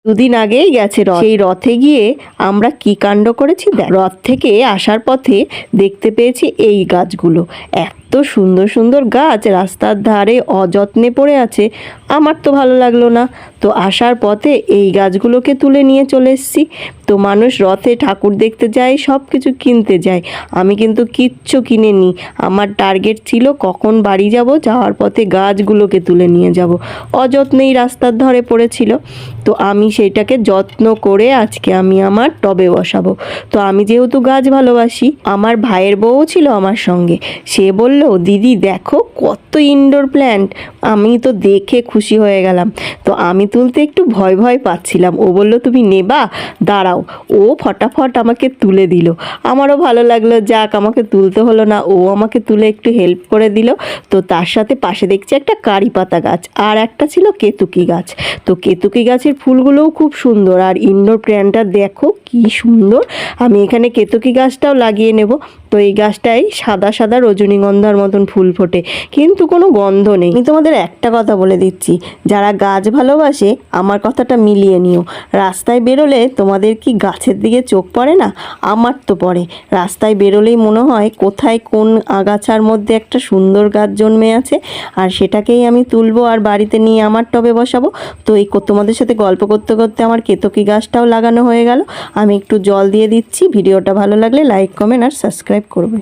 দুদিন আগেই গেছে রথ। সেই রথে গিয়ে আমরা কি কাণ্ড করেছি, রথ থেকে আসার পথে দেখতে পেয়েছি এই গাছগুলো। এত সুন্দর সুন্দর গাছ রাস্তার ধারে অযত্নে পড়ে আছে, আমার তো ভালো লাগলো না। তো আসার পথে এই গাছগুলোকে তুলে নিয়ে চলে এসেছি। তো মানুষ রথে ঠাকুর দেখতে যায়, সব কিছু কিনতে যায়, আমি কিন্তু কিচ্ছু কিনিনি। আমার টার্গেট ছিল কখন বাড়ি যাব, যাওয়ার পথে গাছগুলোকে তুলে নিয়ে যাব। অযত্নেই রাস্তার ধারে পড়েছিল, তো আমি সেইটাকে যত্ন করে আজকে আমি আমার টবে বসাবো। তো আমি যেহেতু গাছ ভালোবাসি, আমার ভাইয়ের বউ ছিল আমার সঙ্গে, সে বলল দিদি দেখো কত ইনডোর প্ল্যান্ট। আমি তো দেখে খুশি হয়ে গেলাম। তো আমি তুলতে একটু ভয় ভয় পাচ্ছিলাম, ও বলল তুমি নেবা, দাঁড়াও। ও ফটাফট আমাকে তুলে দিল। আমারও ভালো লাগলো, যাক আমাকে তুলতে হলো না, ও আমাকে তুলে একটু হেল্প করে দিল। তো তার সাথে পাশে দেখছি একটা কারি পাতা গাছ, আর একটা ছিল কেতুকি গাছ। তো কেতুকি গাছের ফুলগুলোও খুব সুন্দর, আর ইনডোর প্ল্যান্টটা দেখো কি সুন্দর। আমি এখানে কেতুকি গাছটাও লাগিয়ে নেব। তো এই গাছটাই সাদা সাদা রজনীগন্ধার মতন ফুল ফোটে, কিন্তু কোনো গন্ধ নেই। আমি তোমাদের একটা কথা বলে দিচ্ছি, যারা গাছ ভালোবাসে আমার কথাটা মিলিয়ে নিও। রাস্তায় বেরোলে তোমাদের কি গাছের দিকে চোখ পড়ে না? আমার তো পড়ে। রাস্তায় বেরোলেই মনে হয় কোথায় কোন আগাছার মধ্যে একটা সুন্দর গাছ জন্মে আছে, আর সেটাকেই আমি তুলবো আর বাড়িতে নিয়ে আমার টবে বসাবো। তো এই তোমাদের সাথে গল্প করতে করতে আমার কেতকী গাছটাও লাগানো হয়ে গেল। আমি একটু জল দিয়ে দিচ্ছি। ভিডিওটা ভালো লাগলে লাইক, কমেন্ট আর সাবস্ক্রাইব করবে।